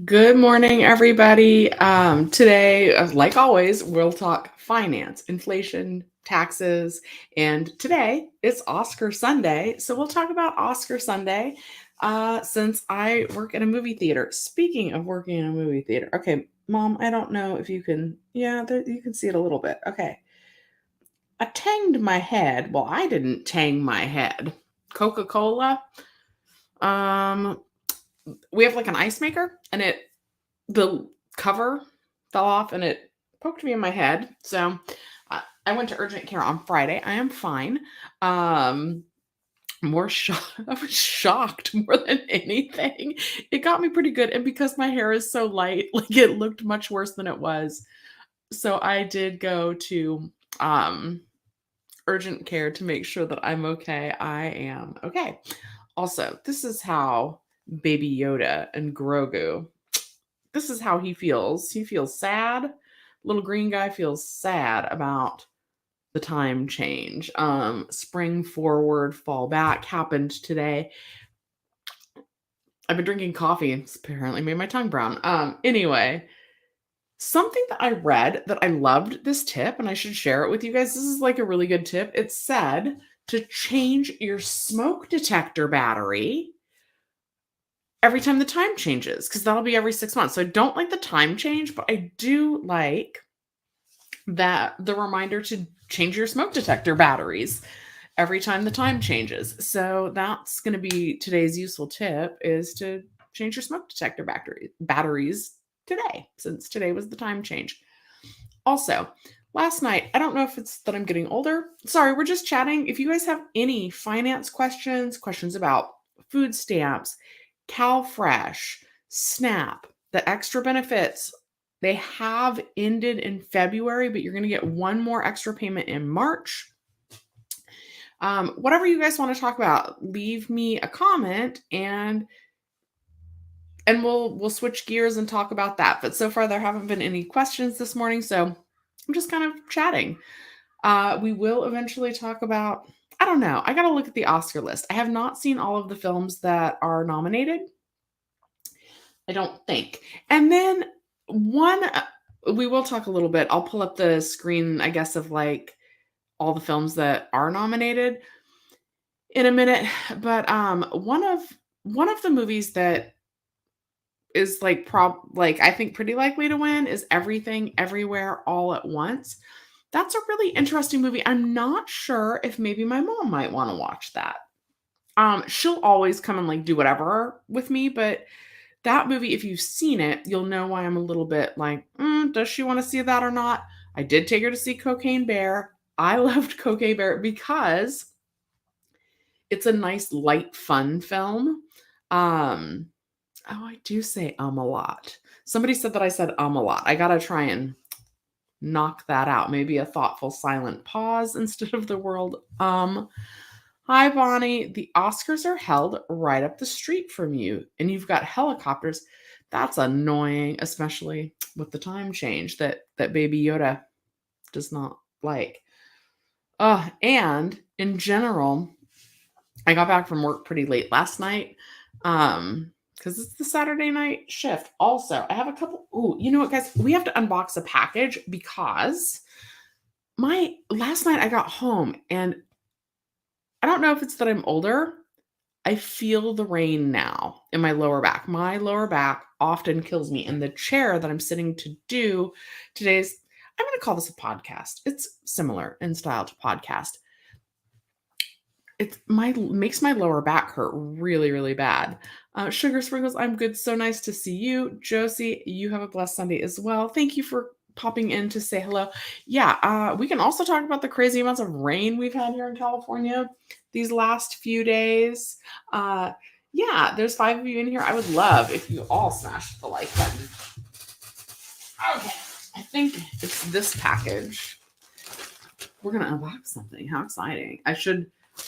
Good morning, everybody. Today, like always, we'll talk finance, inflation, taxes, and today it's Oscar Sunday. So we'll talk about Oscar Sunday since I work in a movie theater. Speaking of working in a movie theater, okay, Mom, I don't know if you can, yeah, you can see it a little bit. Okay. I tanged my head. Well, I didn't tang my head. Coca Cola. Um, we have like an ice maker and the cover fell off and it poked me in my head. So I went to urgent care on Friday. I am fine. Um, more shock. I was shocked more than anything. It got me pretty good, and because my hair is so light, like it looked much worse than it was. So I did go to um urgent care to make sure that I'm okay. I am okay. Also, this is how Baby Yoda and Grogu, this is how he feels. He feels sad. Little green guy feels sad about the time change. Spring forward, fall back happened today. I've been drinking coffee. It's apparently made my tongue brown. Anyway, something that I read that I loved this tip, and I should share it with you guys. This is like a really good tip. It said to change your smoke detector battery every time the time changes, because that'll be every 6 months. So I don't like the time change, but I do like that the reminder to change your smoke detector batteries every time the time changes. So that's going to be today's useful tip, is to change your smoke detector batteries today, since today was the time change. Also, last night, I don't know if it's that I'm getting older. Sorry, we're just chatting. If you guys have any finance questions, questions about food stamps, CalFresh, SNAP, the extra benefits, they have ended in February, but you're going to get one more extra payment in March. Whatever you guys want to talk about, leave me a comment and we'll switch gears and talk about that. But so far there haven't been any questions this morning, so I'm just kind of chatting. We will eventually talk about, I don't know. I got to look at the Oscar list. I have not seen all of the films that are nominated. I don't think. And then one, we will talk a little bit. I'll pull up the screen, I guess, of like all the films that are nominated in a minute. But one of the movies that is like I think pretty likely to win is Everything Everywhere All at Once. That's a really interesting movie. I'm not sure if maybe my mom might want to watch that. She'll always come and like do whatever with me, but that movie, if you've seen it, you'll know why I'm a little bit like, does she want to see that or not? I did take her to see Cocaine Bear. I loved Cocaine Bear because it's a nice, light, fun film. Um, oh, I do say a lot. Somebody said that I said a lot. I gotta try and knock that out. Maybe a thoughtful silent pause instead of the world. Hi, Bonnie. The Oscars are held right up the street from you, and you've got helicopters. That's annoying, especially with the time change that Baby Yoda does not like. And in general, I got back from work pretty late last night. Because it's the Saturday night shift. Also, I have a couple. Ooh, you know what, guys? We have to unbox a package because my last night I got home and I don't know if it's that I'm older. I feel the rain now in my lower back. My lower back often kills me. And the chair that I'm sitting to do today's, I'm going to call this a podcast. It's similar in style to podcast. It makes my lower back hurt really, really bad. Sugar Sprinkles, I'm good. So nice to see you. Josie, you have a blessed Sunday as well. Thank you for popping in to say hello. Yeah, we can also talk about the crazy amounts of rain we've had here in California these last few days. Yeah, there's 5 of you in here. I would love if you all smashed the like button. Okay, I think it's this package. We're gonna unbox something. How exciting!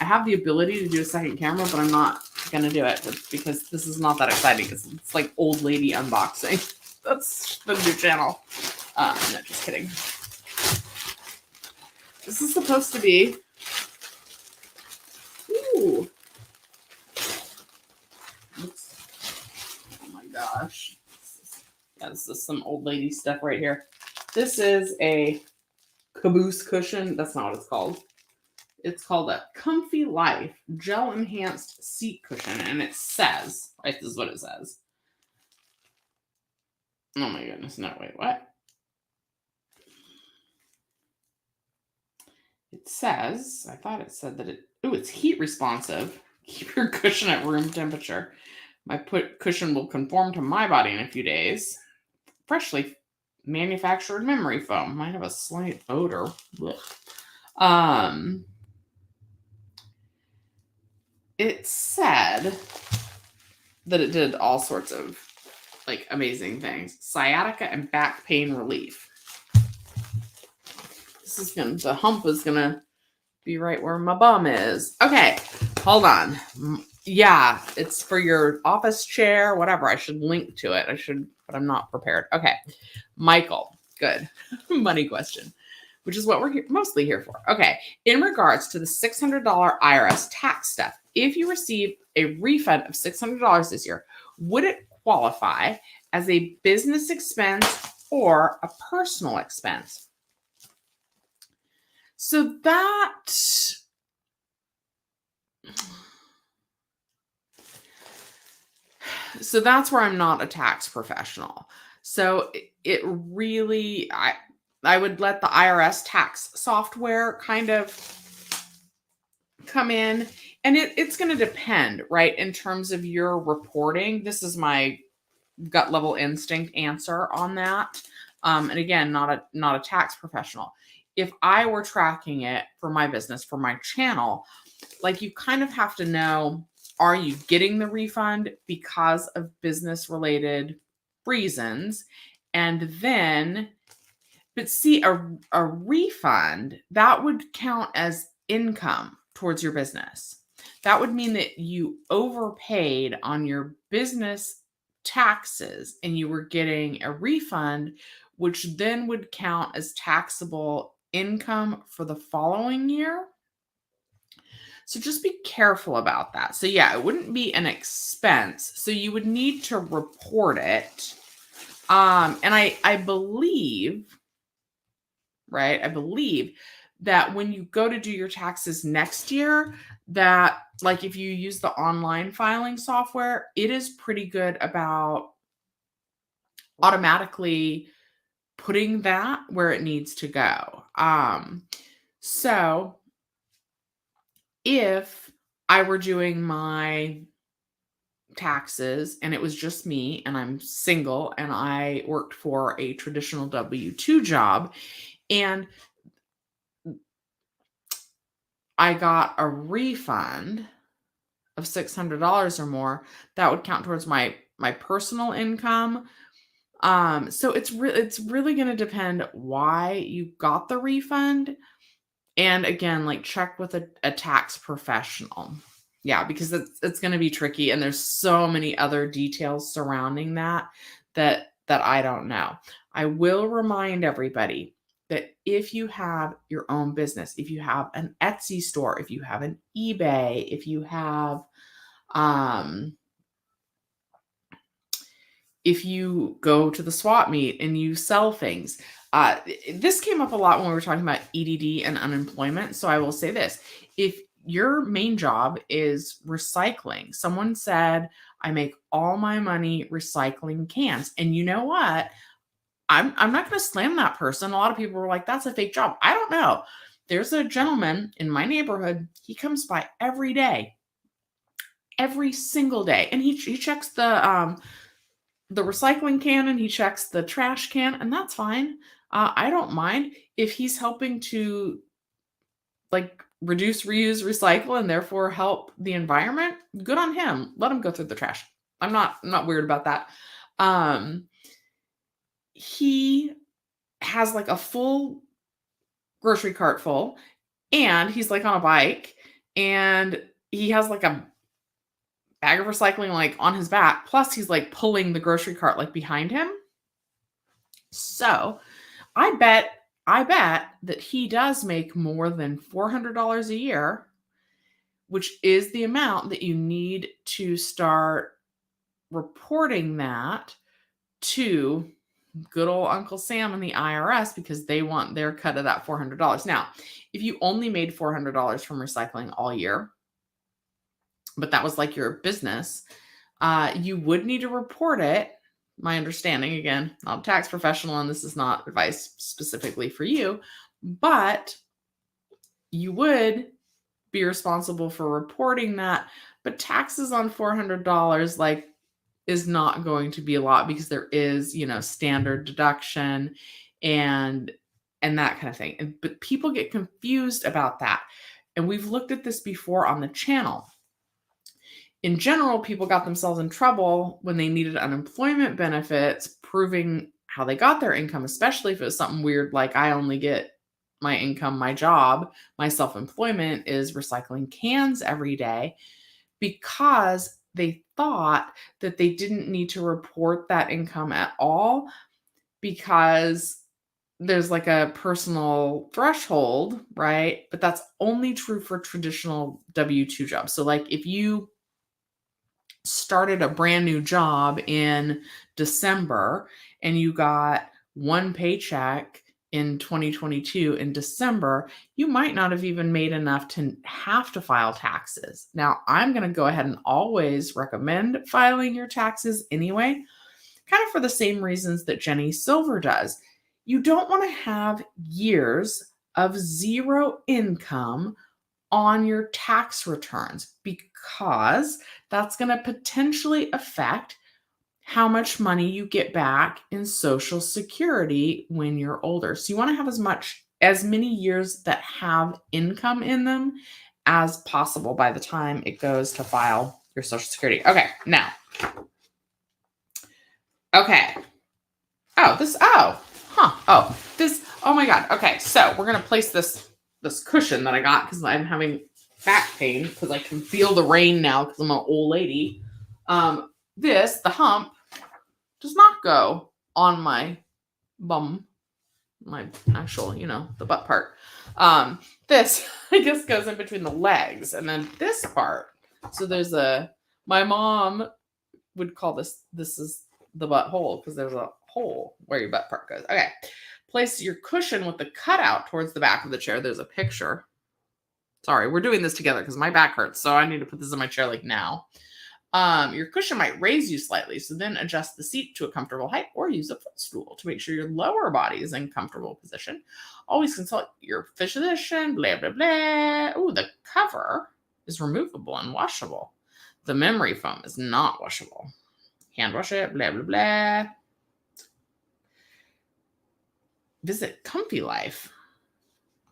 I have the ability to do a second camera, but I'm not gonna do it because this is not that exciting. It's like old lady unboxing. That's the new channel. No, just kidding. This is supposed to be. Ooh. Oops. Oh my gosh. Yeah, this is some old lady stuff right here. This is a Caboose cushion. That's not what it's called. It's called a Comfy Life Gel Enhanced Seat Cushion. And it says, right, this is what it says. Oh my goodness, no, wait, what? It says, I thought it said that it's heat responsive. Keep your cushion at room temperature. My cushion will conform to my body in a few days. Freshly manufactured memory foam. Might have a slight odor. Ugh. It said that it did all sorts of like amazing things. Sciatica and back pain relief. The hump is gonna be right where my bum is. Okay, hold on. Yeah, it's for your office chair, whatever. I should link to it. But I'm not prepared. Okay, Michael, good. Money question, which is what we're mostly here for. Okay, in regards to the $600 IRS tax stuff, if you receive a refund of $600 this year, would it qualify as a business expense or a personal expense? So that's where I'm not a tax professional. So it really, I would let the IRS tax software kind of come in, and it's going to depend, right? In terms of your reporting, this is my gut level instinct answer on that. And again, not a tax professional. If I were tracking it for my business, for my channel, like you kind of have to know, are you getting the refund because of business related reasons? And then, but see, a refund, that would count as income towards your business. That would mean that you overpaid on your business taxes and you were getting a refund, which then would count as taxable income for the following year. So just be careful about that. So yeah, it wouldn't be an expense. So you would need to report it. And I believe, right? I believe that when you go to do your taxes next year, that like if you use the online filing software, it is pretty good about automatically putting that where it needs to go. So if I were doing my taxes and it was just me and I'm single and I worked for a traditional W-2 job and I got a refund of $600 or more, that would count towards my personal income. So it's really going to depend why you got the refund. And again, like check with a tax professional. Yeah, because it's going to be tricky and there's so many other details surrounding that I don't know. I will remind everybody that if you have your own business, if you have an Etsy store, if you have an eBay, if you have if you go to the swap meet and you sell things, this came up a lot when we were talking about EDD and unemployment. So I will say this, if your main job is recycling, someone said, I make all my money recycling cans. And you know what? I'm not going to slam that person. A lot of people were like, that's a fake job. I don't know. There's a gentleman in my neighborhood. He comes by every day, every single day. And he checks the recycling can and he checks the trash can, and that's fine. I don't mind if he's helping to like reduce, reuse, recycle, and therefore help the environment. Good on him. Let him go through the trash. I'm not weird about that. He has like a full grocery cart full, and he's like on a bike, and he has like a bag of recycling like on his back. Plus, he's like pulling the grocery cart like behind him. So, I bet that he does make more than $400 a year, which is the amount that you need to start reporting that to good old Uncle Sam and the IRS because they want their cut of that $400. Now, if you only made $400 from recycling all year, but that was like your business, you would need to report it. My understanding, again, not a tax professional, and this is not advice specifically for you, but you would be responsible for reporting that. But taxes on $400, like, is not going to be a lot because there is, standard deduction and that kind of thing. But people get confused about that. And we've looked at this before on the channel. In general, people got themselves in trouble when they needed unemployment benefits, proving how they got their income, especially if it was something weird like I only get my income, my job, my self-employment is recycling cans every day, because they thought that they didn't need to report that income at all because there's like a personal threshold, right? But that's only true for traditional W-2 jobs. So like if you started a brand new job in December and you got one paycheck in 2022 in December, you might not have even made enough to have to file taxes. Now, I'm going to go ahead and always recommend filing your taxes anyway, kind of for the same reasons that Jenny Silver does. You don't want to have years of zero income on your tax returns because that's going to potentially affect how much money you get back in Social Security when you're older. So you want to have as many years that have income in them as possible by the time it goes to file your Social Security. Okay, now. Okay. Oh my God. Okay, so we're going to place this cushion that I got because I'm having back pain because I can feel the rain now because I'm an old lady. The hump does not go on my bum, my actual, the butt part. This, I guess, goes in between the legs, and then this part. So there's my mom would call this is the butthole because there's a hole where your butt part goes. Okay. Place your cushion with the cutout towards the back of the chair. There's a picture. Sorry, we're doing this together because my back hurts, so I need to put this in my chair like now. Your cushion might raise you slightly, so then adjust the seat to a comfortable height or use a footstool to make sure your lower body is in comfortable position. Always consult your physician, blah, blah, blah. Oh, the cover is removable and washable. The memory foam is not washable. Hand wash it, blah, blah, blah. Visit Comfy Life.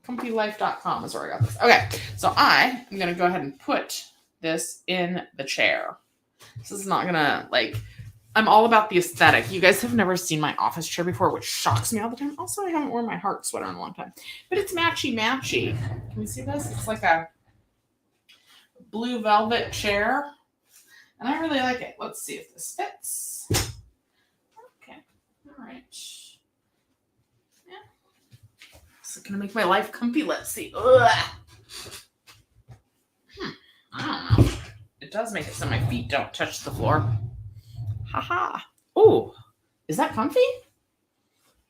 ComfyLife.com is where I got this. Okay, so I am going to go ahead and put this in the chair. This is not going to, I'm all about the aesthetic. You guys have never seen my office chair before, which shocks me all the time. Also, I haven't worn my heart sweater in a long time. But it's matchy-matchy. Can you see this? It's like a blue velvet chair. And I really like it. Let's see if this fits. Okay. All right. Is it going to make my life comfy? Let's see. Ugh. I don't know. It does make it so my feet don't touch the floor. Haha. Oh, is that comfy?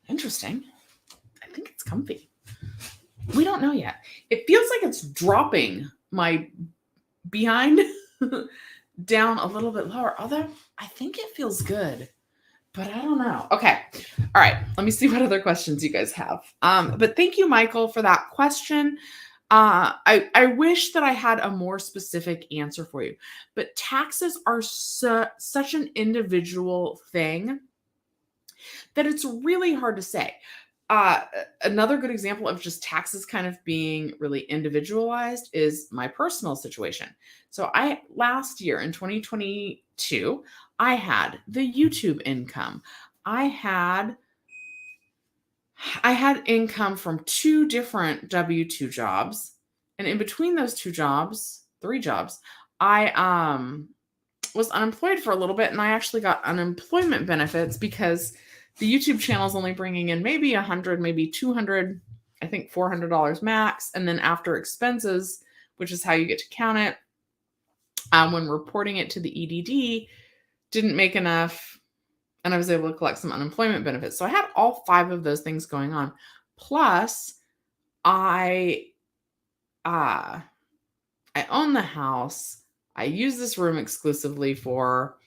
Interesting. I think it's comfy. We don't know yet. It feels like it's dropping my behind down a little bit lower, although I think it feels good. But I don't know. Okay. All right. Let me see what other questions you guys have. But thank you, Michael, for that question. I wish that I had a more specific answer for you. But taxes are such an individual thing that it's really hard to say. Another good example of just taxes kind of being really individualized is my personal situation. So last year in 2022, I had the YouTube income. I had income from 2 different W-2 jobs. And in between those 3 jobs, I was unemployed for a little bit, and I actually got unemployment benefits because the YouTube channel is only bringing in maybe 100, maybe 200, I think $400 max. And then after expenses, which is how you get to count it, when reporting it to the EDD, didn't make enough. and I was able to collect some unemployment benefits. So I had all 5 of those things going on. Plus, I uh I own the house. I use this room exclusively for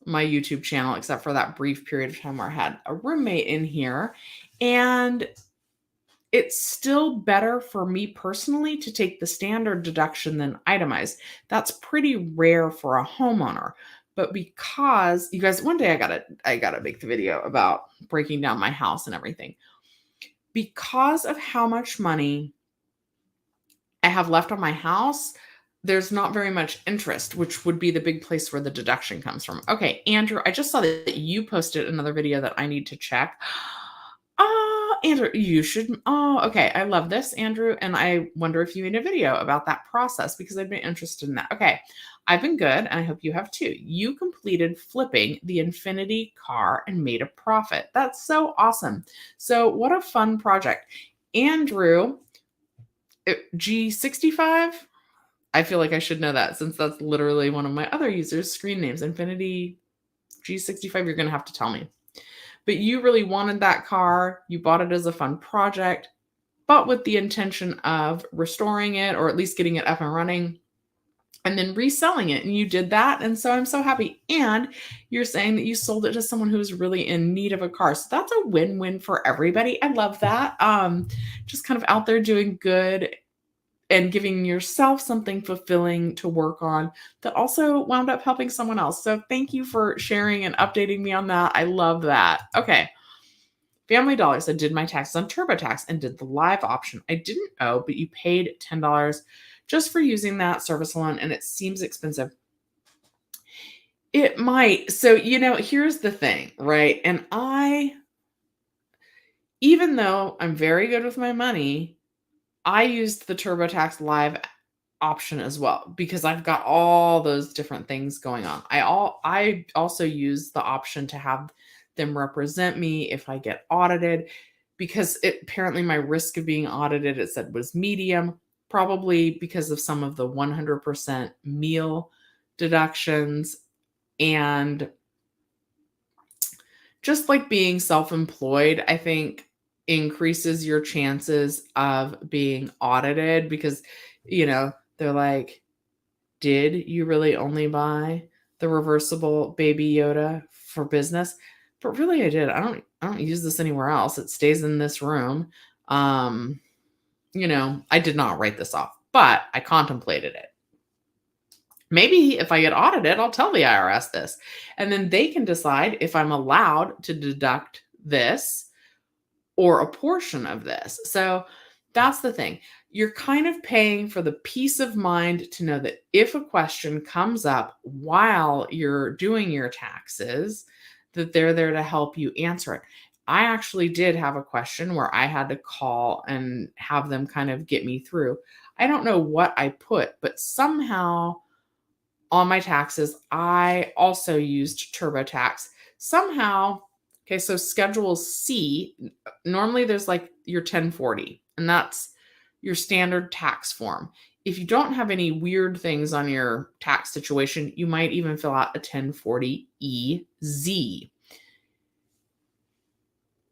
my YouTube channel, except for that brief period of time where I had a roommate in here. And it's still better for me personally to take the standard deduction than itemized. That's pretty rare for a homeowner. But because you guys, one day I gotta make the video about breaking down my house and everything. Because of how much money I have left on my house, there's not very much interest, which would be the big place where the deduction comes from. Okay, Andrew, I just saw that you posted another video that I need to check. Oh, Andrew, you should. Oh, okay. I love this, Andrew. And I wonder if you made a video about that process because I'd be interested in that. Okay. I've been good, and I hope you have too. You completed flipping the Infinity car and made a profit. That's so awesome. So, what a fun project. Andrew, G65. I feel like I should know that since that's literally one of my other users' screen names. Infinity G65. You're going to have to tell me. But you really wanted that car. You bought it as a fun project, but with the intention of restoring it or at least getting it up and running and then reselling it. And you did that. And so I'm so happy. And you're saying that you sold it to someone who's really in need of a car. So that's a win-win for everybody. I love that. Just kind of out there doing good and giving yourself something fulfilling to work on that also wound up helping someone else. So thank you for sharing and updating me on that. I love that. Okay. Family Dollar said, did my taxes on TurboTax and did the live option. I didn't owe, but you paid $10 just for using that service alone, and it seems expensive. It might. So, here's the thing, right? And even though I'm very good with my money, I used the TurboTax Live option as well because I've got all those different things going on. I also use the option to have them represent me if I get audited because apparently my risk of being audited, it said, was medium, probably because of some of the 100% meal deductions and just like being self-employed, I think increases your chances of being audited because, they're like, did you really only buy the reversible Baby Yoda for business? But really I did. I don't use this anywhere else. It stays in this room. I did not write this off, but I contemplated it. Maybe if I get audited, I'll tell the IRS this. And then they can decide if I'm allowed to deduct this or a portion of this. So that's the thing. You're kind of paying for the peace of mind to know that if a question comes up while you're doing your taxes, that they're there to help you answer it. I actually did have a question where I had to call and have them kind of get me through. I don't know what I put, but somehow on my taxes, I also used TurboTax. Somehow, okay, so Schedule C, normally there's like your 1040, and that's your standard tax form. If you don't have any weird things on your tax situation, you might even fill out a 1040EZ.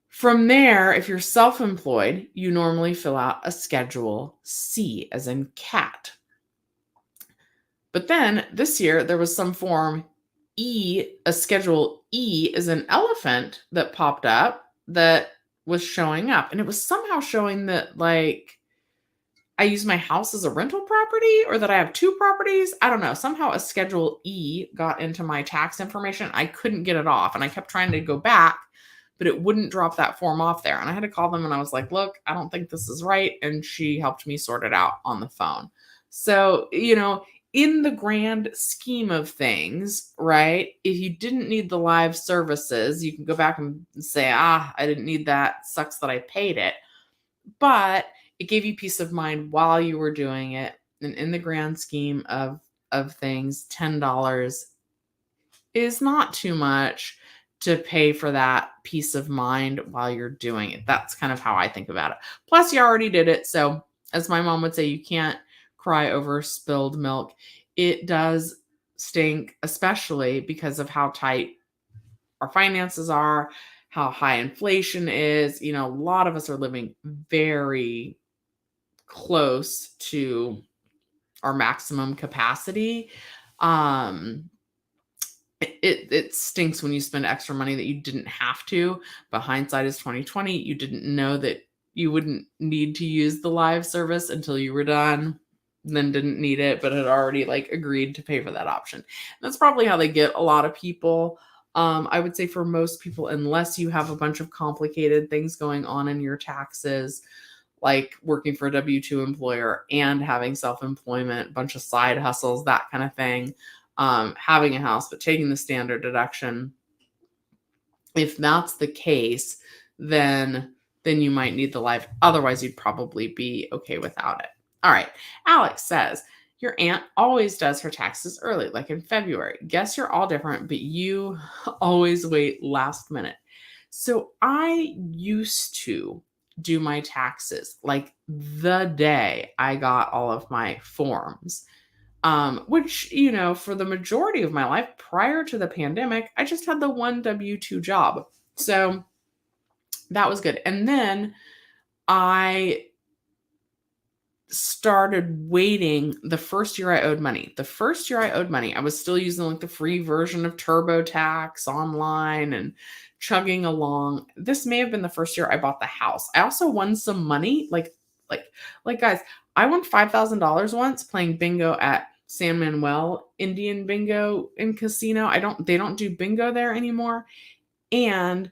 From there, if you're self-employed, you normally fill out a Schedule C, as in cat. But then this year, there was some form E, a Schedule E is an elephant that popped up that was showing up. And it was somehow showing that, like, I use my house as a rental property or that I have 2 properties. I don't know. Somehow a Schedule E got into my tax information. I couldn't get it off. And I kept trying to go back, but it wouldn't drop that form off there. And I had to call them and I was like, look, I don't think this is right. And she helped me sort it out on the phone. So, in the grand scheme of things, right? If you didn't need the live services, you can go back and say, I didn't need that. Sucks that I paid it. But it gave you peace of mind while you were doing it. And in the grand scheme of things, $10 is not too much to pay for that peace of mind while you're doing it. That's kind of how I think about it. Plus, you already did it. So, as my mom would say, you can't cry over spilled milk. It does stink, especially because of how tight our finances are, how high inflation is. A lot of us are living very close to our maximum capacity. Um, it stinks when you spend extra money that you didn't have to, but hindsight is 2020. You didn't know that you wouldn't need to use the live service until you were done, then didn't need it, but had already agreed to pay for that option. That's probably how they get a lot of people. I would say for most people, unless you have a bunch of complicated things going on in your taxes, like working for a W-2 employer and having self-employment, bunch of side hustles, that kind of thing, having a house, but taking the standard deduction. If that's the case, then you might need the live. Otherwise, you'd probably be okay without it. All right. Alex says, your aunt always does her taxes early, like in February. Guess you're all different, but you always wait last minute. So I used to do my taxes like the day I got all of my forms. Which, for the majority of my life prior to the pandemic, I just had the one W-2 job. So that was good. And then I started waiting the first year I owed money. The first year I owed money, I was still using the free version of TurboTax online and chugging along. This may have been the first year I bought the house. I also won some money. Like guys, I won $5,000 once playing bingo at San Manuel Indian Bingo and Casino. They don't do bingo there anymore. And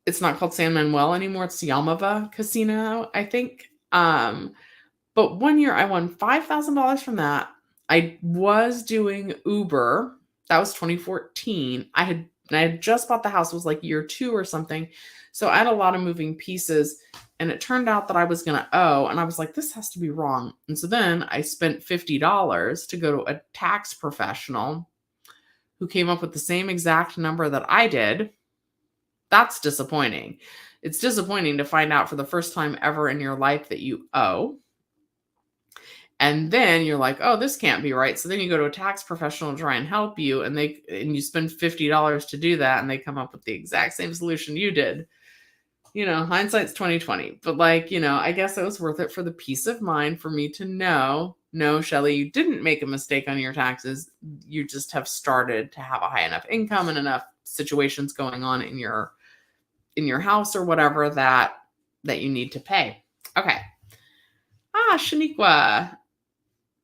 it's not called San Manuel anymore. It's Yamava Casino, I think. But one year I won $5,000 from that. I was doing Uber. That was 2014. I had just bought the house. It was like year 2 or something. So I had a lot of moving pieces, and it turned out that I was going to owe, and I was like, this has to be wrong. And so then I spent $50 to go to a tax professional who came up with the same exact number that I did. That's disappointing. It's disappointing to find out for the first time ever in your life that you owe. And then you're like, oh, this can't be right. So then you go to a tax professional to try and help you, and you spend $50 to do that, and they come up with the exact same solution you did. Hindsight's 2020. But I guess it was worth it for the peace of mind for me to know, no, Shelly, you didn't make a mistake on your taxes. You just have started to have a high enough income and enough situations going on in your house or whatever that you need to pay. Okay. Shaniqua,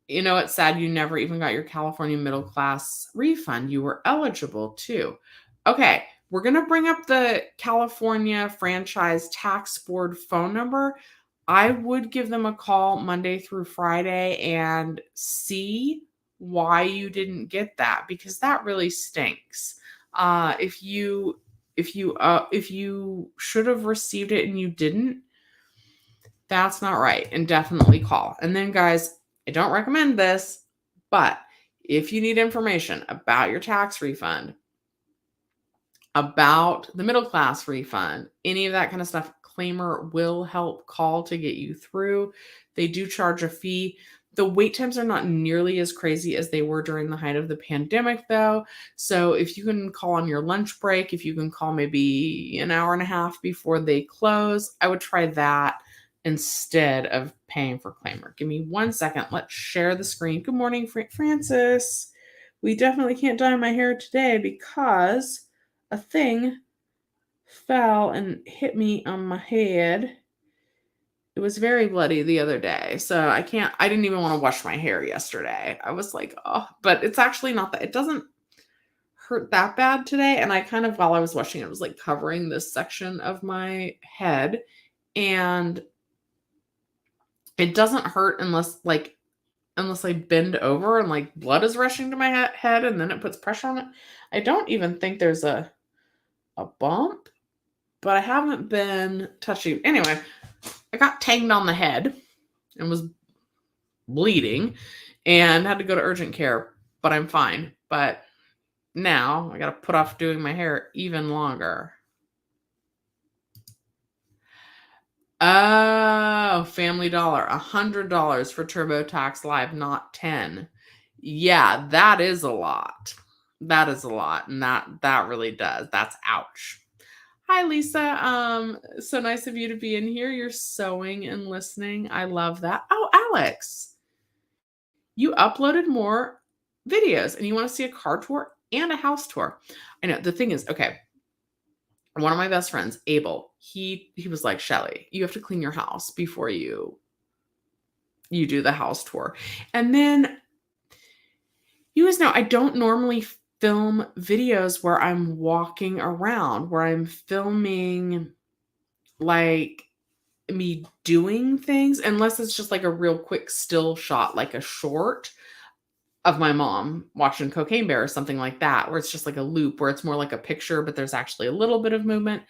it's sad you never even got your California middle class refund. You were eligible too. Okay. We're going to bring up the California Franchise Tax Board phone number. I would give them a call Monday through Friday and see why you didn't get that, because that really stinks. If you should have received it and you didn't, that's not right, and definitely call. And then guys, I don't recommend this, but if you need information about your tax refund, about the middle class refund, any of that kind of stuff, Claimer will help call to get you through. They do charge a fee. The wait times are not nearly as crazy as they were during the height of the pandemic, though. So if you can call on your lunch break, if you can call maybe an hour and a half before they close, I would try that instead of paying for Claimer. Give me 1 second. Let's share the screen. Good morning, Francis. We definitely can't dye my hair today because a thing fell and hit me on my head. It was very bloody the other day. So I didn't even want to wash my hair yesterday. I was like, oh, but it's actually not that. It doesn't hurt that bad today. And I kind of, while I was washing it, was covering this section of my head. And it doesn't hurt unless I bend over and blood is rushing to my head and then it puts pressure on it. I don't even think there's a bump, but I haven't been touching. Anyway, I got tanged on the head and was bleeding and had to go to urgent care, but I'm fine. But now I got to put off doing my hair even longer. Oh, Family Dollar, $100 for TurboTax Live, not 10. Yeah, that is a lot. That is a lot, and that really does. That's ouch. Hi, Lisa. So nice of you to be in here. You're sewing and listening. I love that. Oh, Alex, you uploaded more videos and you want to see a car tour and a house tour. I know the thing is, okay, one of my best friends, Abel, he was like, Shelly, you have to clean your house before you do the house tour. And then you guys know I don't normally film videos where I'm walking around, where I'm filming like me doing things, unless it's just like a real quick still shot, like a short of my mom watching Cocaine Bear or something like that, where it's just like a loop where it's more like a picture, but there's actually a little bit of movement.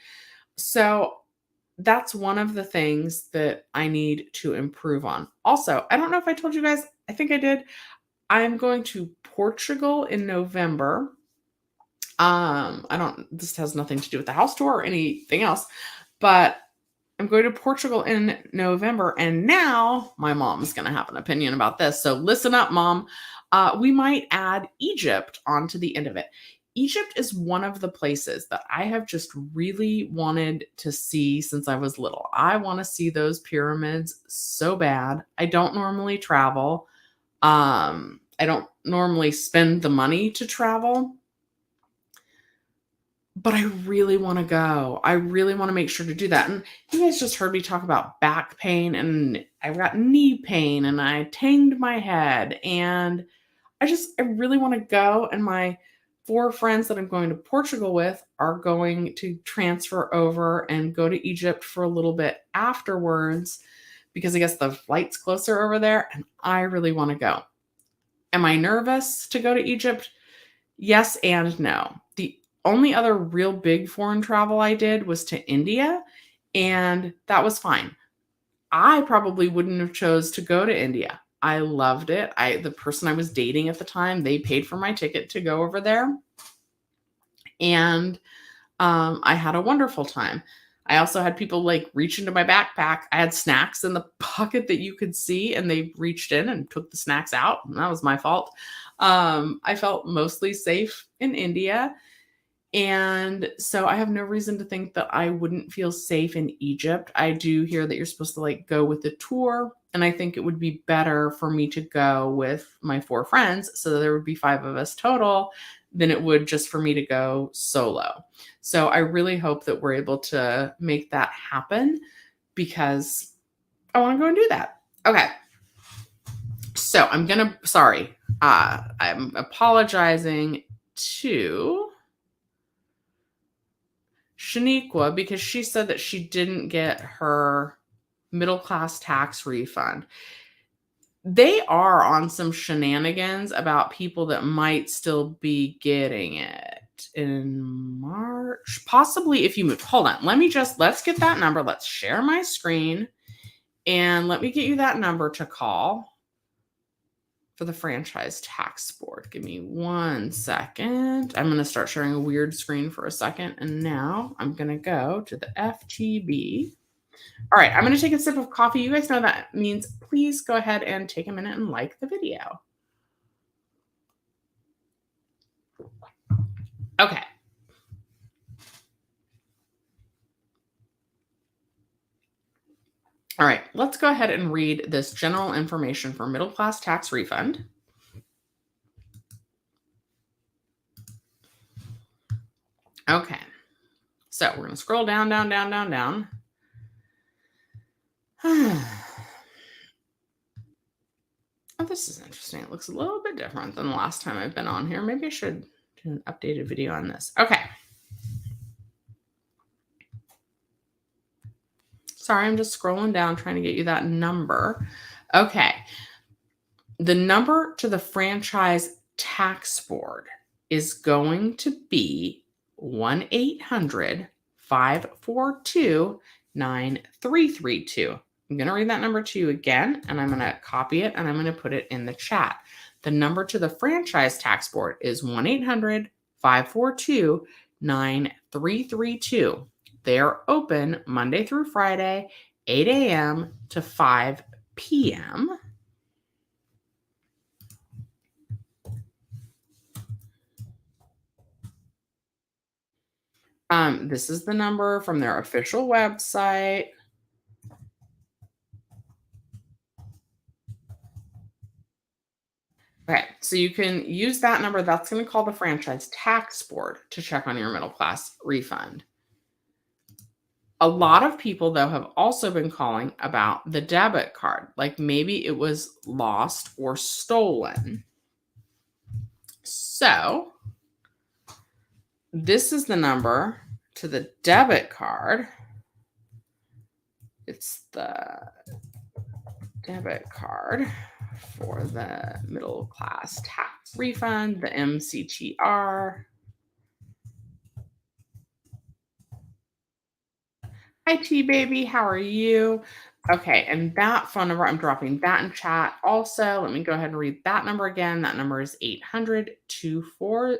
So that's one of the things that I need to improve on. Also, I don't know if I told you guys, I think I did. I'm going to Portugal in November. This has nothing to do with the house tour or anything else, but I'm going to Portugal in November, and now my mom's going to have an opinion about this. So listen up, Mom. We might add Egypt onto the end of it. Egypt is one of the places that I have just really wanted to see since I was little. I want to see those pyramids so bad. I don't normally travel. I don't normally spend the money to travel, but I really want to go. I really want to make sure to do that. And you guys just heard me talk about back pain, and I've got knee pain, and I tanged my head, and I really want to go. And my 4 friends that I'm going to Portugal with are going to transfer over and go to Egypt for a little bit afterwards because I guess the flight's closer over there, and I really want to go. Am I nervous to go to Egypt? Yes and no. The only other real big foreign travel I did was to India, and that was fine. I probably wouldn't have chose to go to India. I loved it. The person I was dating at the time, they paid for my ticket to go over there, and I had a wonderful time. I also had people like reach into my backpack. I had snacks in the pocket that you could see, and they reached in and took the snacks out. And that was my fault. I felt mostly safe in India. And so I have no reason to think that I wouldn't feel safe in Egypt. I do hear that you're supposed to like go with the tour. And I think it would be better for me to go with my 4 friends. So there would be 5 of us total than it would just for me to go solo. So I really hope that we're able to make that happen because I want to go and do that. Okay. So I'm apologizing to Shaniqua because she said that she didn't get her middle class tax refund. They are on some shenanigans about people that might still be getting it in March, possibly if you move. Hold on. Let's get that number. Let's share my screen and let me get you that number to call for the franchise tax board. Give me 1 second. I'm going to start sharing a weird screen for a second. And now I'm going to go to the FTB. All right, I'm going to take a sip of coffee. You guys know that means please go ahead and take a minute and like the video. Okay. All right, let's go ahead and read this general information for middle class tax refund. Okay, so we're going to scroll down, down, down, down, down. Oh, this is interesting. It looks a little bit different than the last time I've been on here. Maybe I should do an updated video on this. Okay. Sorry, I'm just scrolling down trying to get you that number. Okay. The number to the franchise tax board is going to be 1-800-542-9332. I'm going to read that number to you again, and I'm going to copy it, and I'm going to put it in the chat. The number to the franchise tax board is 1-800-542-9332. They're open Monday through Friday, 8 a.m. to 5 p.m. This is the number from their official website. Okay, so you can use that number. That's going to call the franchise tax board to check on your middle class refund. A lot of people, though, have also been calling about the debit card, like maybe it was lost or stolen. So, this is the number to the debit card. It's the debit card for the middle class tax refund, the MCTR. Hi, T baby. How are you? Okay, and that phone number, I'm dropping that in chat. Also, let me go ahead and read that number again. That number is 800 240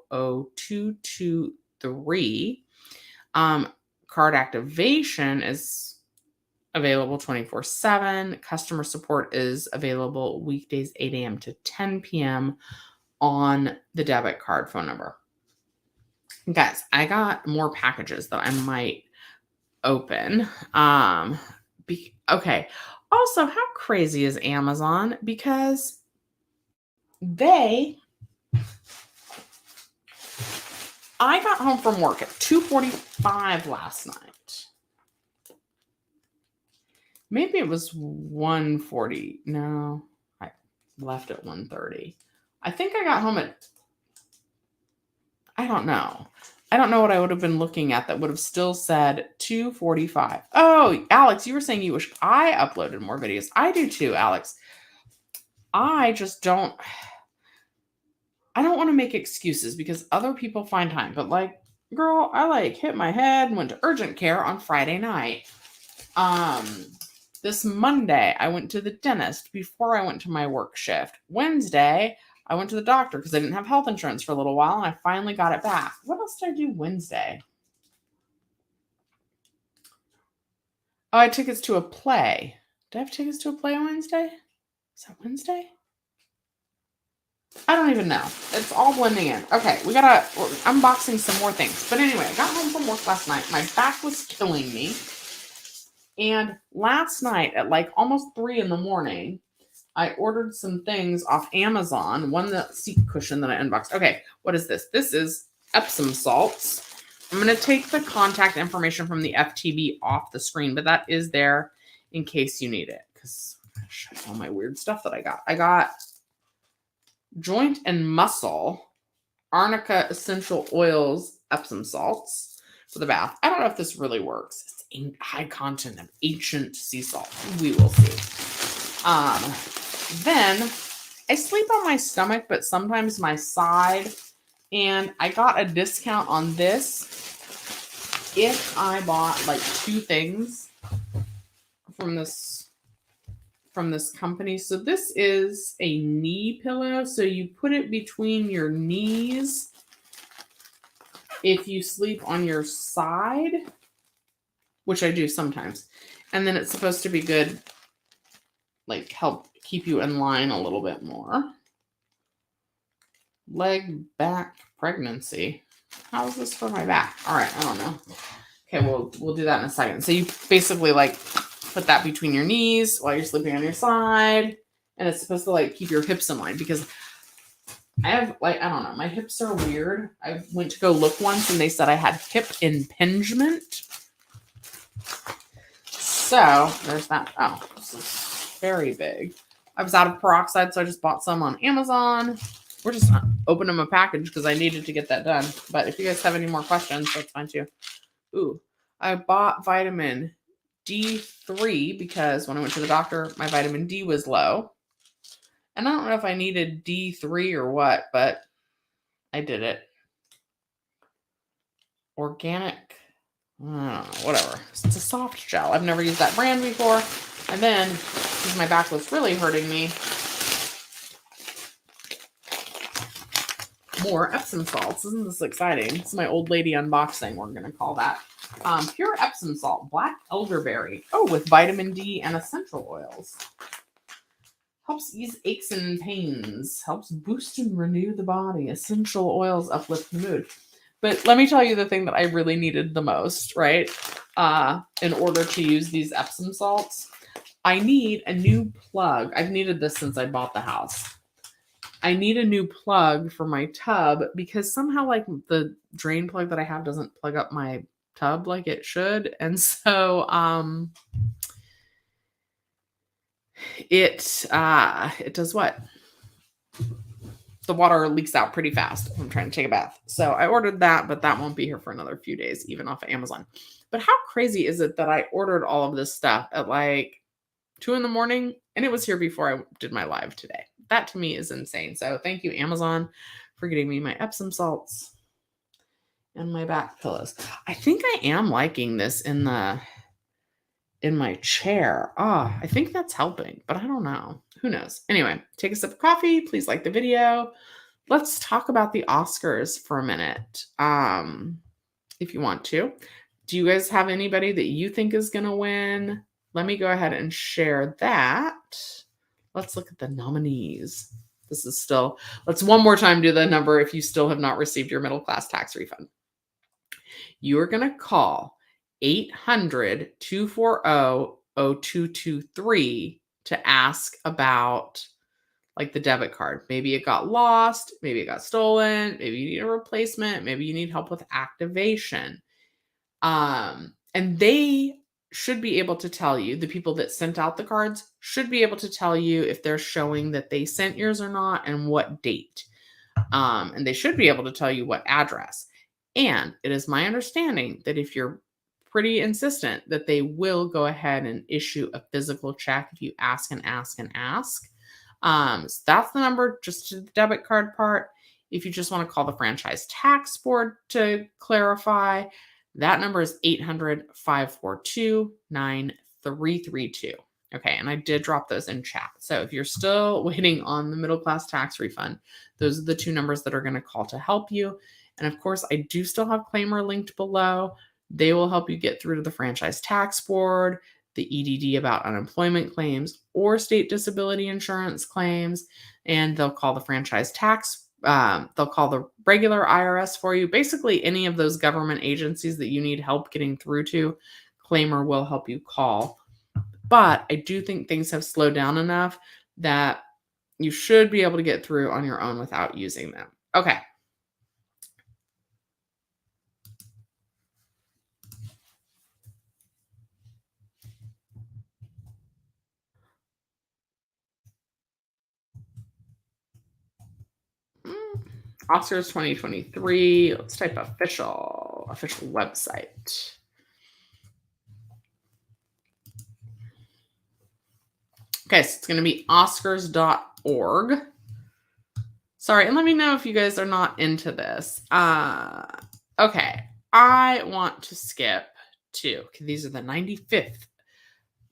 0223. Card activation is available 24/7. Customer support is available weekdays 8 a.m. to 10 p.m. on the debit card phone number. Guys, I got more packages that I might open. Okay. Also, how crazy is Amazon? Because I got home from work at 2:45 last night. Maybe it was 1:40. No, I left at 1:30. I think I got home at, I don't know. I don't know what I would have been looking at that would have still said 2:45. Oh, Alex, you were saying you wish I uploaded more videos. I do too, Alex. I just don't want to make excuses because other people find time. But like, girl, I hit my head and went to urgent care on Friday night. This Monday, I went to the dentist before I went to my work shift. Wednesday, I went to the doctor because I didn't have health insurance for a little while and I finally got it back. What else did I do Wednesday? Oh, I had tickets to a play. Did I have tickets to a play on Wednesday? Is that Wednesday? I don't even know. It's all blending in. Okay, we're unboxing some more things. But anyway, I got home from work last night. My back was killing me. And last night at almost 3 a.m, I ordered some things off Amazon. One, the seat cushion that I unboxed. Okay, what is this? This is Epsom salts. I'm going to take the contact information from the FTB off the screen, but that is there in case you need it. Because all my weird stuff that I got. I got joint and muscle Arnica essential oils Epsom salts for the bath. I don't know if this really works. It's high content of ancient sea salt. We will see. Then I sleep on my stomach, but sometimes my side. And I got a discount on this if I bought 2 things from this company. So this is a knee pillow. So you put it between your knees if you sleep on your side, which I do sometimes. And then it's supposed to be good, help keep you in line a little bit more. Leg back pregnancy. How is this for my back? All right, I don't know. Okay, we'll do that in a second. So you basically put that between your knees while you're sleeping on your side, and it's supposed to keep your hips in line because I have I don't know, my hips are weird. I went to go look once and they said I had hip impingement. So there's that. Oh, this is very big. I was out of peroxide, so I just bought some on Amazon. We're just opening a package because I needed to get that done. But if you guys have any more questions, that's fine too. Ooh, I bought vitamin D3 because when I went to the doctor, my vitamin D was low. And I don't know if I needed D3 or what, but I did it. Organic, whatever. It's a soft gel. I've never used that brand before. And then, because my back was really hurting me, more Epsom salts. Isn't this exciting? It's my old lady unboxing, we're going to call that. Pure Epsom salt, black elderberry. Oh, with vitamin D and essential oils. Helps ease aches and pains. Helps boost and renew the body. Essential oils uplift the mood. But let me tell you the thing that I really needed the most, right? In order to use these Epsom salts, I need a new plug. I've needed this since I bought the house. I need a new plug for my tub because somehow like the drain plug that I have doesn't plug up my tub like it should. And so it does what? The water leaks out pretty fast if I'm trying to take a bath. So I ordered that, but that won't be here for another few days, even off of Amazon. But how crazy is it that I ordered all of this stuff at like 2 in the morning and it was here before I did my live today? That to me is insane. So thank you, Amazon, for getting me my Epsom salts and my back pillows. I think I am liking this in my chair. I think that's helping, but I don't know. Who knows? Anyway, take a sip of coffee. Please like the video. Let's talk about the Oscars for a minute. If you want to. Do you guys have anybody that you think is going to win? Let me go ahead and share that. Let's look at the nominees. Let's one more time do the number if you still have not received your middle class tax refund. You are going to call 800-240-0223 to ask about like the debit card. Maybe it got lost, maybe it got stolen, maybe you need a replacement, maybe you need help with activation. And they should be able to tell you, the people that sent out the cards should be able to tell you if they're showing that they sent yours or not and what date. And they should be able to tell you what address. And it is my understanding that if you're pretty insistent, that they will go ahead and issue a physical check if you ask and ask and ask. So that's the number just to the debit card part. If you just want to call the franchise tax board to clarify, that number is 800-542-9332. Okay, and I did drop those in chat. So if you're still waiting on the middle class tax refund, those are the two numbers that are going to call to help you. And of course, I do still have Claimer linked below. They will help you get through to the franchise tax board, the EDD about unemployment claims or state disability insurance claims, and they'll call the franchise tax. They'll call the regular IRS for you. Basically, any of those government agencies that you need help getting through to, Claimer will help you call. But I do think things have slowed down enough that you should be able to get through on your own without using them. Okay. Oscars 2023. Let's type official website. Okay, so it's going to be oscars.org. Sorry, and let me know if you guys are not into this. Okay, I want to skip to, these are the 95th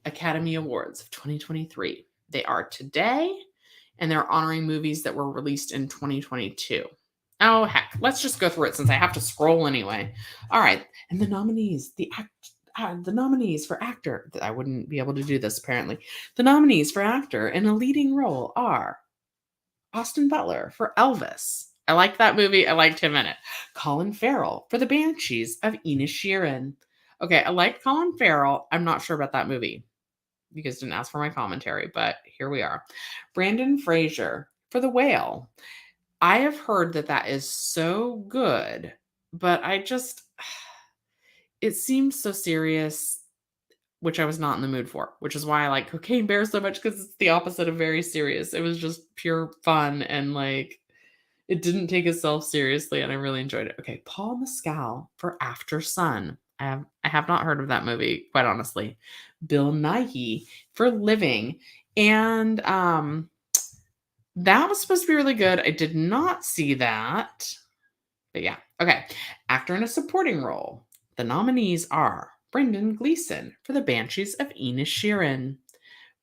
Academy Awards of 2023. They are today, and they're honoring movies that were released in 2022. Oh, heck. Let's just go through it since I have to scroll anyway. All right. And the nominees, the nominees for actor, I wouldn't be able to do this apparently. The nominees for actor in a leading role are Austin Butler for Elvis. I liked that movie. I liked him in it. Colin Farrell for The Banshees of Inisherin. Okay, I liked Colin Farrell. I'm not sure about that movie. You guys didn't ask for my commentary, but here we are. Brandon Fraser for The Whale. I have heard that is so good, but it seems so serious, which I was not in the mood for, which is why I like Cocaine Bear so much, because it's the opposite of very serious. It was just pure fun, and like it didn't take itself seriously, and I really enjoyed it. Okay, Paul Mescal for After Sun. I have not heard of that movie, quite honestly. Bill Nighy for Living. And that was supposed to be really good. I did not see that. But yeah. Okay. Actor in a supporting role. The nominees are Brendan Gleeson for The Banshees of Inisherin,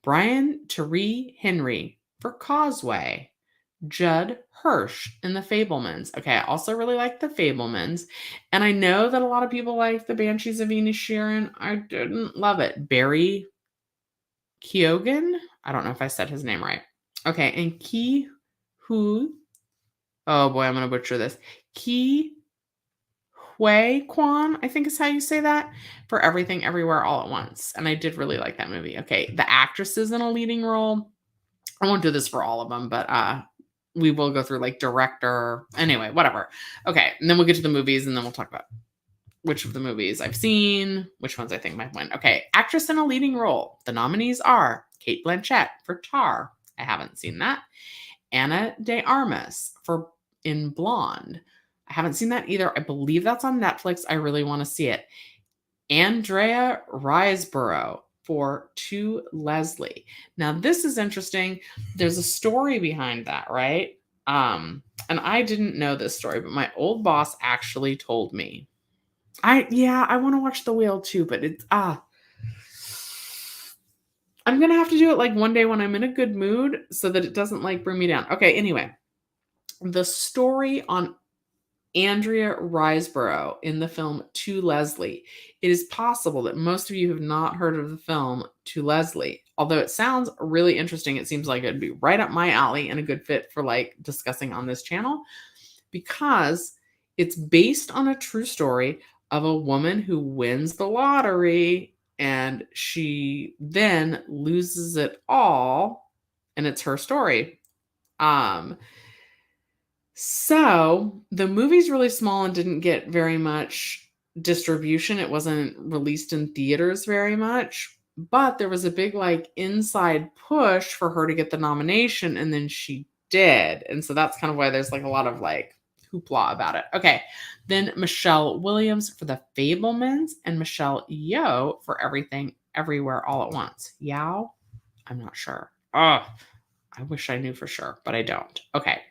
Brian Tyree Henry for Causeway, Judd Hirsch in The Fabelmans. Okay, I also really like The Fabelmans. And I know that a lot of people like The Banshees of Inisherin. I didn't love it. Barry Keoghan? I don't know if I said his name right. Okay, and Ki Hu. Oh boy, I'm going to butcher this. Ki Kwei Kwan, I think is how you say that, for Everything Everywhere All at Once. And I did really like that movie. Okay, the actresses in a leading role. I won't do this for all of them, but we will go through like director. Anyway, whatever. Okay, and then we'll get to the movies and then we'll talk about which of the movies I've seen, which ones I think might win. Okay, actress in a leading role. The nominees are Cate Blanchett for Tar. I haven't seen that. Anna de Armas for In Blonde. I haven't seen that either. I believe that's on Netflix. I really want to see it. Andrea Riseborough for To Leslie. Now, this is interesting. There's a story behind that, right? And I didn't know this story, but my old boss actually told me. I want to watch The Whale too, but it's I'm gonna have to do it like one day when I'm in a good mood so that it doesn't like bring me down. Okay, anyway, the story on Andrea Riseborough in the film To Leslie. It is possible that most of you have not heard of the film To Leslie. Although it sounds really interesting, it seems like it'd be right up my alley and a good fit for like discussing on this channel because it's based on a true story of a woman who wins the lottery and she then loses it all, and it's her story. So the movie's really small and didn't get very much distribution. It wasn't released in theaters very much, but there was a big like inside push for her to get the nomination, and then she did. And so that's kind of why there's like a lot of like hoopla about it. Okay. Then Michelle Williams for The Fabelmans and Michelle Yeoh for Everything Everywhere All at Once. Yao? I'm not sure. Oh, I wish I knew for sure, but I don't. Okay.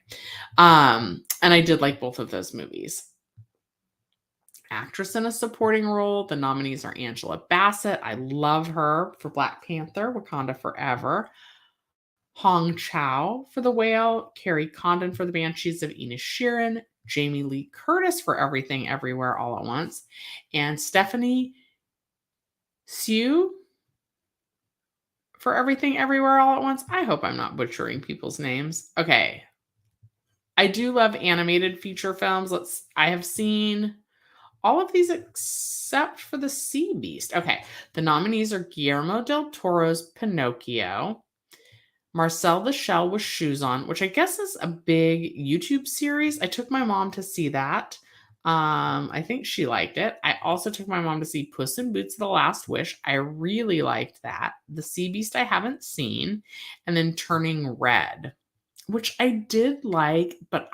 And I did like both of those movies. Actress in a supporting role. The nominees are Angela Bassett. I love her for Black Panther, Wakanda Forever. Hong Chow for The Whale. Carrie Condon for The Banshees of Inisherin. Jamie Lee Curtis for Everything Everywhere All at Once. And Stephanie Hsu for Everything Everywhere All at Once. I hope I'm not butchering people's names. Okay. I do love animated feature films. I have seen all of these except for The Sea Beast. Okay. The nominees are Guillermo del Toro's Pinocchio, Marcel the Shell with Shoes On, which I guess is a big YouTube series. I took my mom to see that. I think she liked it. I also took my mom to see Puss in Boots: The Last Wish. I really liked that. The Sea Beast I haven't seen. And then Turning Red, which I did like, but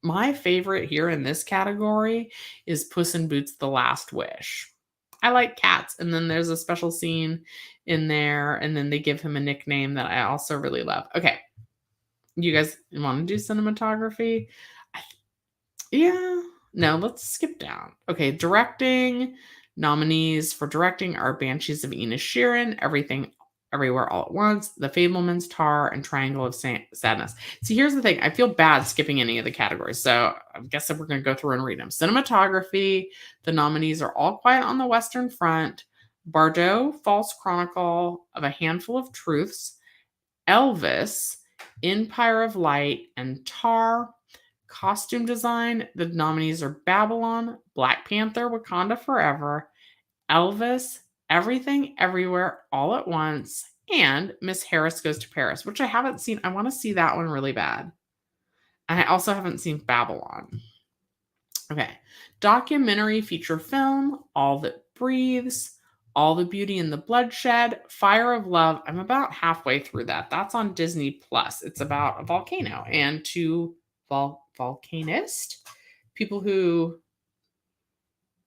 my favorite here in this category is Puss in Boots: The Last Wish. I like cats, and then there's a special scene in there, and then they give him a nickname that I also really love. Okay. You guys want to do cinematography? Yeah. No, let's skip down. Okay, directing. Nominees for directing are Banshees of Inisherin, Everything Everywhere All at Once, The Fabelmans, Tar, and Triangle of Sadness. See, here's the thing. I feel bad skipping any of the categories, so I guess we're going to go through and read them. Cinematography. The nominees are All Quiet on the Western Front, Bardot, False Chronicle of a Handful of Truths, Elvis, Empire of Light, and Tar. Costume design, the nominees are Babylon, Black Panther, Wakanda Forever, Elvis, Everything Everywhere All at Once, and Miss Harris Goes to Paris, which I haven't seen. I want to see that one really bad. And I also haven't seen Babylon. Okay. Documentary feature film, All That Breathes, All the Beauty and the Bloodshed, Fire of Love. I'm about halfway through that. That's on Disney Plus. It's about a volcano and two volcanists, people who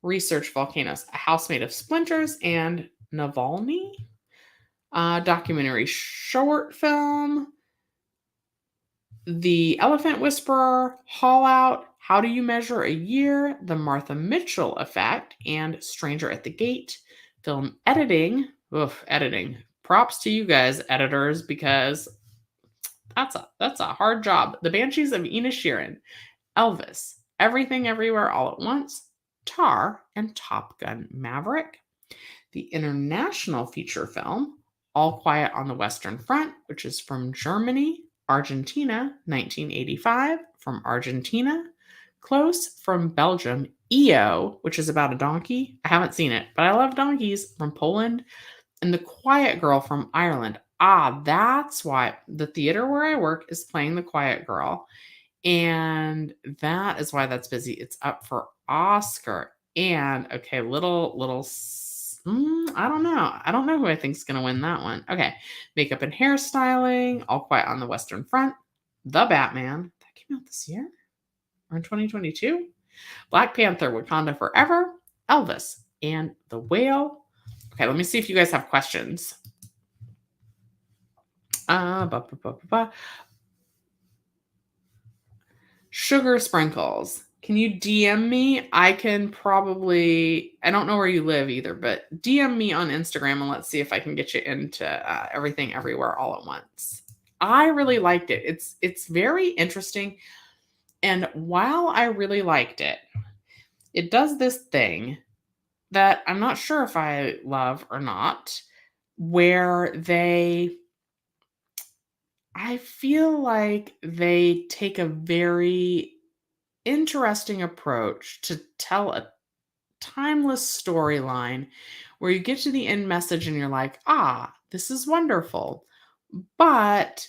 research volcanoes. A House Made of Splinters and Navalny. Documentary short film, The Elephant Whisperer, Haul Out, How Do You Measure a Year, The Martha Mitchell Effect, and Stranger at the Gate. Film editing. Editing. Props to you guys, editors, because that's a hard job. The Banshees of Inisherin, Elvis, Everything Everywhere All at Once, Tar, and Top Gun Maverick. The international feature film, All Quiet on the Western Front, which is from Germany, Argentina, 1985, from Argentina, Close from Belgium, EO, which is about a donkey. I haven't seen it, but I love donkeys, from Poland. And The Quiet Girl from Ireland. That's why the theater where I work is playing The Quiet Girl. And that is why that's busy. It's up for Oscar. And okay, I don't know. I don't know who I think is going to win that one. Okay, makeup and hairstyling, All Quiet on the Western Front, The Batman. That came out this year or in 2022. Black Panther, Wakanda Forever, Elvis, and The Whale. Okay, let me see if you guys have questions. Ba, ba, ba, ba. Sugar sprinkles. Can you DM me? I don't know where you live either, but DM me on Instagram and let's see if I can get you into Everything Everywhere All at Once. I really liked it. It's very interesting. And while I really liked it, it does this thing that I'm not sure if I love or not, where I feel like they take a very interesting approach to tell a timeless storyline where you get to the end message and you're like, this is wonderful. But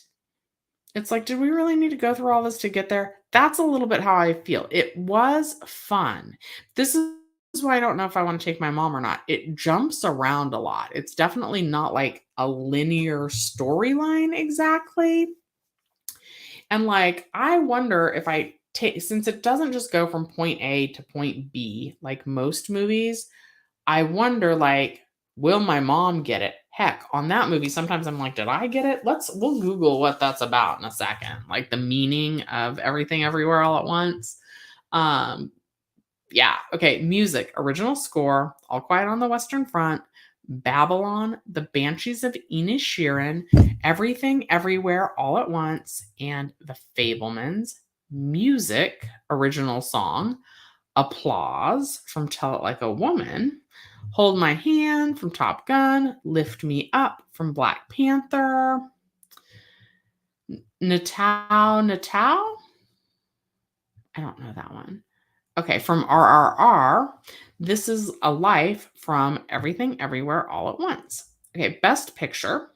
it's like, did we really need to go through all this to get there? That's a little bit how I feel. It was fun. This is why I don't know if I want to take my mom or not. It jumps around a lot. It's definitely not like a linear storyline exactly. And like, I wonder if I take, since it doesn't just go from point A to point B, like most movies, I wonder, like, will my mom get it? Heck, on that movie, sometimes I'm like, did I get it? We'll Google what that's about in a second. Like the meaning of Everything Everywhere All at Once. Yeah. Okay. Music, original score, All Quiet on the Western Front, Babylon, The Banshees of Inisherin, Everything Everywhere All at Once, and The Fablemans. Music, original song, Applause from Tell It Like a Woman, Hold My Hand from Top Gun, Lift Me Up from Black Panther, Natal? I don't know that one. Okay, from RRR, This Is a Life from Everything Everywhere All at Once. Okay, Best Picture.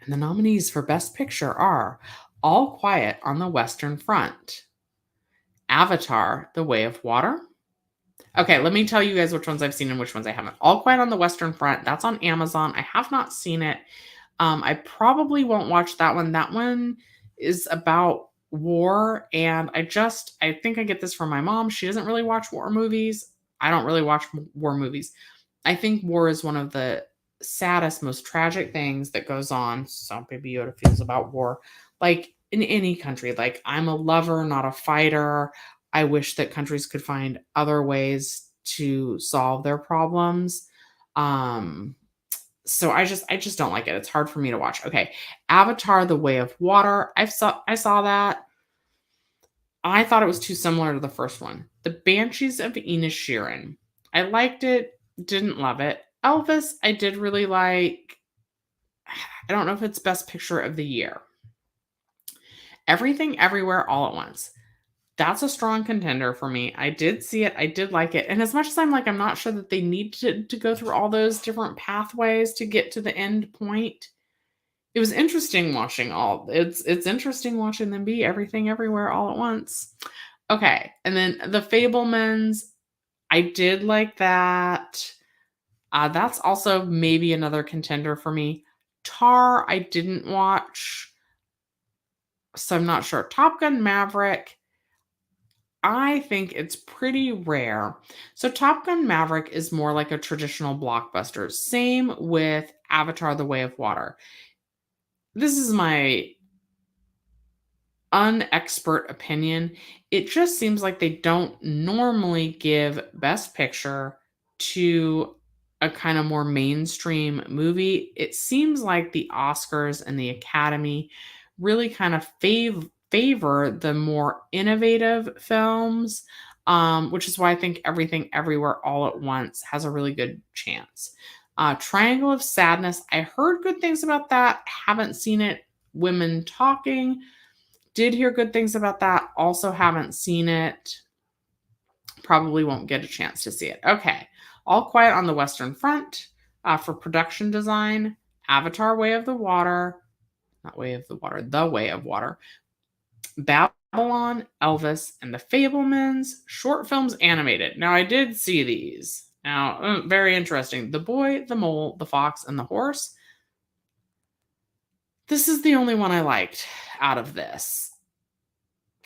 And the nominees for Best Picture are All Quiet on the Western Front, Avatar, The Way of Water. Okay, let me tell you guys which ones I've seen and which ones I haven't. All Quiet on the Western Front, that's on Amazon. I have not seen it. I probably won't watch that one. That one is about war, and I think I get this from my mom. She doesn't really watch war movies. I don't really watch war movies. I think war is one of the saddest, most tragic things that goes on. So Baby Yoda feels about war, like in any country. Like, I'm a lover, not a fighter. I wish that countries could find other ways to solve their problems. So I just don't like it. It's hard for me to watch. Okay. Avatar: The Way of Water. I saw that. I thought it was too similar to the first one. The Banshees of Inisherin. I liked it, didn't love it. Elvis, I did really like. I don't know if it's Best Picture of the Year. Everything Everywhere All at Once. That's a strong contender for me. I did see it. I did like it. And as much as I'm like, I'm not sure that they need to go through all those different pathways to get to the end point. It was interesting watching it's interesting watching them be everything everywhere all at once. Okay. And then The Fablemans, I did like that. That's also maybe another contender for me. Tar, I didn't watch. So I'm not sure. Top Gun Maverick, I think it's pretty rare. So Top Gun Maverick is more like a traditional blockbuster. Same with Avatar: The Way of Water. This is my unexpert opinion. It just seems like they don't normally give Best Picture to a kind of more mainstream movie. It seems like the Oscars and the Academy really kind of favor the more innovative films, which is why I think Everything Everywhere All at Once has a really good chance. Triangle of Sadness, I heard good things about that. Haven't seen it. Women Talking, did hear good things about that. Also haven't seen it. Probably won't get a chance to see it. Okay. All Quiet on the Western Front for production design. Avatar Way of the Water. Not Way of the Water. The Way of Water. Babylon, Elvis, and the Fablemans. Short films animated. Now, I did see these. Now, very interesting. The Boy, the Mole, the Fox, and the Horse. This is the only one I liked out of this.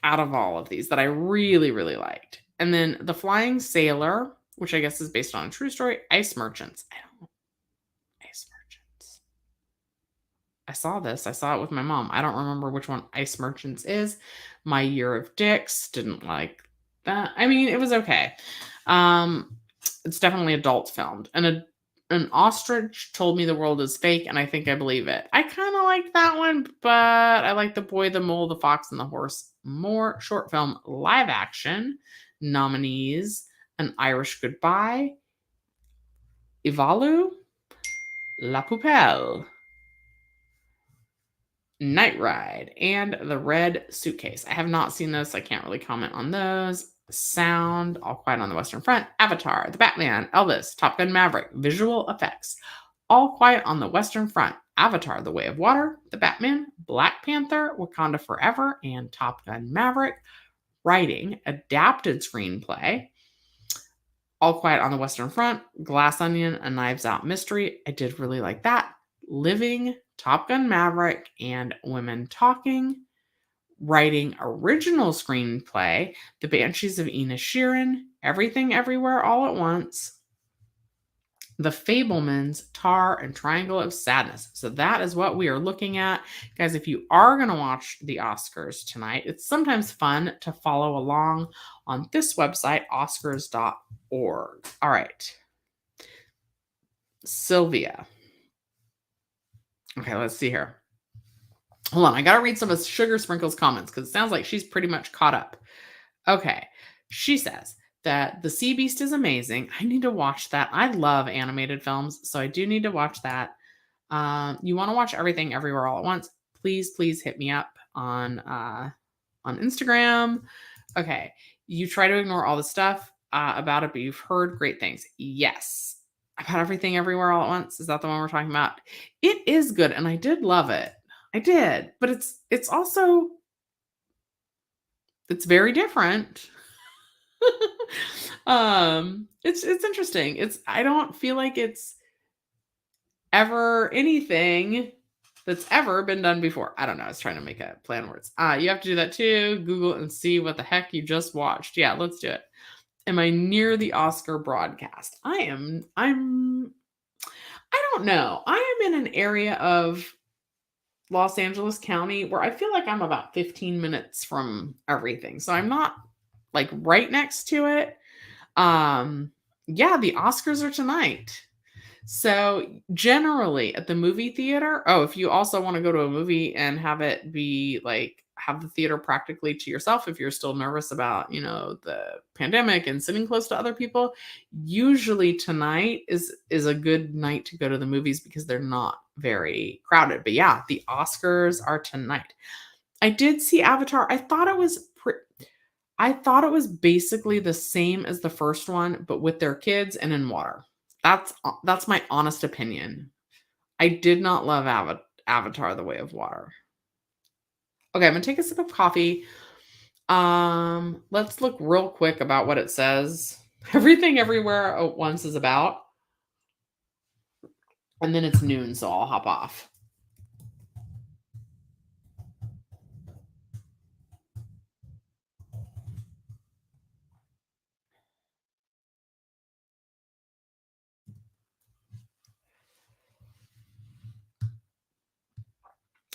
Out of all of these that I really, really liked. And then The Flying Sailor, which I guess is based on a true story. Ice Merchants. Ice Merchants. I saw this. I saw it with my mom. I don't remember which one Ice Merchants is. My Year of Dicks. Didn't like that. I mean, it was okay. It's definitely adult filmed. And an ostrich told me the world is fake, and I think I believe it. I kind of like that one, but I like The Boy, the Mole, the Fox, and the Horse more. Short film live action nominees: An Irish Goodbye, Ivalu, La Poupelle, Night Ride, and The Red Suitcase. I have not seen those. I can't really comment on those. Sound, All Quiet on the Western Front, Avatar, The Batman, Elvis, Top Gun Maverick, visual effects. All Quiet on the Western Front, Avatar, The Way of Water, The Batman, Black Panther, Wakanda Forever, and Top Gun Maverick. Writing, adapted screenplay. All Quiet on the Western Front, Glass Onion, A Knives Out Mystery. I did really like that. Living, Top Gun Maverick, and Women Talking. Writing original screenplay, The Banshees of Inisherin, Everything Everywhere All at Once, The Fablemans, Tar, and Triangle of Sadness. So that is what we are looking at. Guys, if you are going to watch the Oscars tonight, it's sometimes fun to follow along on this website, oscars.org. All right. Sylvia. Okay, let's see here. Hold on, I got to read some of Sugar Sprinkle's comments because it sounds like she's pretty much caught up. Okay, she says that The Sea Beast is amazing. I need to watch that. I love animated films, so I do need to watch that. You want to watch Everything Everywhere All at Once? Please hit me up on Instagram. Okay, you try to ignore all the stuff about it, but you've heard great things. Yes, about Everything Everywhere All at Once. Is that the one we're talking about? It is good, and I did love it. I did, but it's also it's very different. It's interesting. I don't feel like it's ever anything that's ever been done before. I don't know. I was trying to make a play on words. You have to do that too. Google and see what the heck you just watched. Yeah, let's do it. Am I near the Oscar broadcast? I don't know. I am in an area of Los Angeles County where I feel like I'm about 15 minutes from everything. So I'm not like right next to it. Yeah, the Oscars are tonight. So generally at the movie theater, if you also want to go to a movie and have it be like have the theater practically to yourself if you're still nervous about, the pandemic and sitting close to other people, usually tonight is a good night to go to the movies because they're not very crowded. But yeah, the Oscars are tonight. I did see Avatar. I thought it was basically the same as the first one, but with their kids and in water. That's my honest opinion. I did not love Avatar: The Way of Water. Okay, I'm gonna take a sip of coffee. Let's look real quick about what it says. Everything Everywhere at Once is about. And then it's noon, so I'll hop off.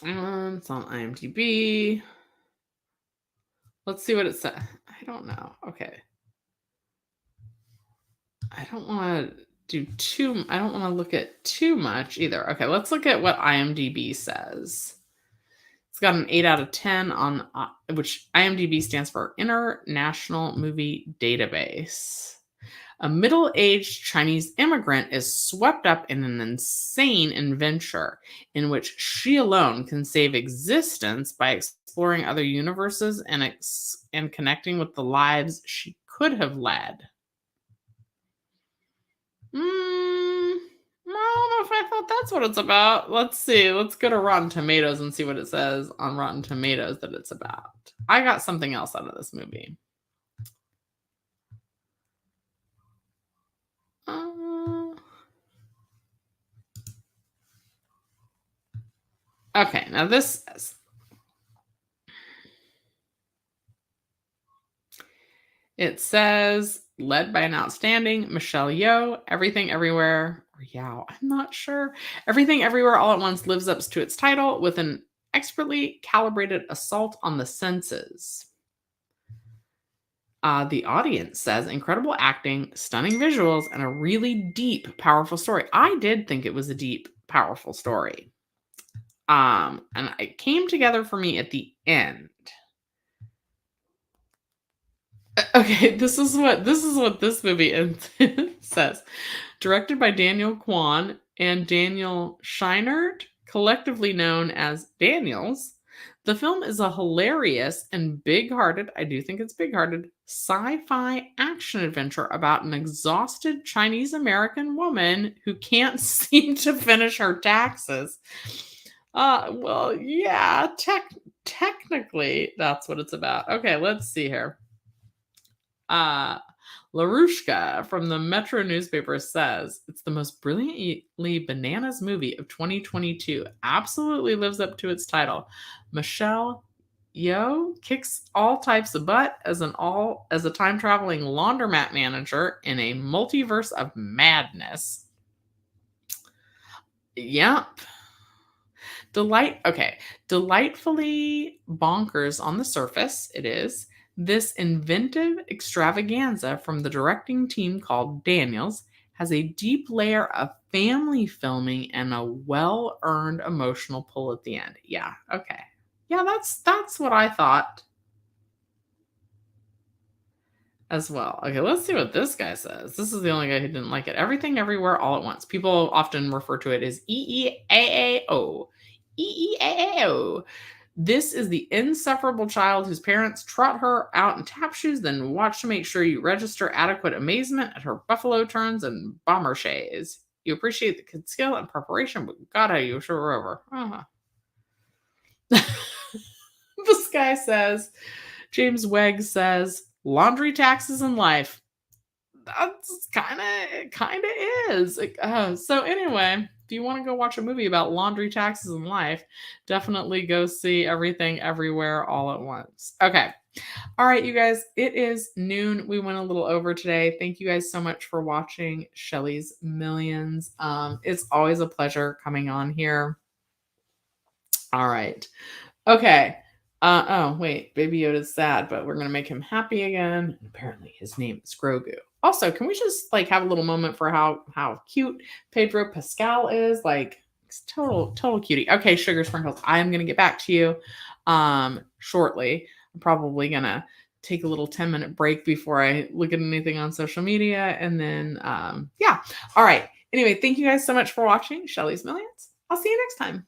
It's on IMDb. Let's see what it says. I don't know. Okay. I don't want to look at too much either. Okay, let's look at what IMDb says. It's got an 8 out of 10 on which IMDb stands for International Movie Database. A middle-aged Chinese immigrant is swept up in an insane adventure in which she alone can save existence by exploring other universes and connecting with the lives she could have led. I don't know if I thought that's what it's about. Let's see. Let's go to Rotten Tomatoes and see what it says on Rotten Tomatoes that it's about. I got something else out of this movie. Okay, now this says, it says, led by an outstanding Michelle Yeoh, Everything Everywhere, or Yao, I'm not sure. Everything Everywhere All at Once lives up to its title with an expertly calibrated assault on the senses. The audience says incredible acting, stunning visuals, and a really deep, powerful story. I did think it was a deep, powerful story. And it came together for me at the end. Okay, this is what this movie says. Directed by Daniel Kwan and Daniel Scheinert, collectively known as Daniels, the film is a hilarious and big-hearted, I do think it's big-hearted, sci-fi action adventure about an exhausted Chinese American woman who can't seem to finish her taxes. Well, yeah, technically that's what it's about. Okay, let's see here. LaRushka from the Metro newspaper says it's the most brilliantly bananas movie of 2022. Absolutely lives up to its title. Michelle Yeoh kicks all types of butt as a time traveling laundromat manager in a multiverse of madness. Yep. Delightfully bonkers on the surface, it is. This inventive extravaganza from the directing team called Daniels has a deep layer of family filming and a well-earned emotional pull at the end. Yeah, okay. Yeah, that's what I thought as well. Okay, let's see what this guy says. This is the only guy who didn't like it. Everything Everywhere All at Once. People often refer to it as EEAAO. EEAAO. This is the insufferable child whose parents trot her out in tap shoes, then watch to make sure you register adequate amazement at her buffalo turns and bomber shays. You appreciate the kid's skill and preparation, but God, how you sure were over. This guy says, James Wegg says, laundry, taxes, and life. That's kind of is. So anyway, if you want to go watch a movie about laundry, taxes, and life, definitely go see Everything Everywhere All at Once. Okay. All right, you guys, it is noon. We went a little over today. Thank you guys so much for watching Shelly's Millions. It's always a pleasure coming on here. All right. Okay. Oh, wait. Baby Yoda's sad, but we're going to make him happy again. And apparently his name is Grogu. Also, can we just have a little moment for how cute Pedro Pascal is? It's total cutie. Okay, Sugar Sprinkles, I am going to get back to you shortly. I'm probably going to take a little 10-minute break before I look at anything on social media. And then, yeah. All right. Anyway, thank you guys so much for watching Shelly's Millions. I'll see you next time.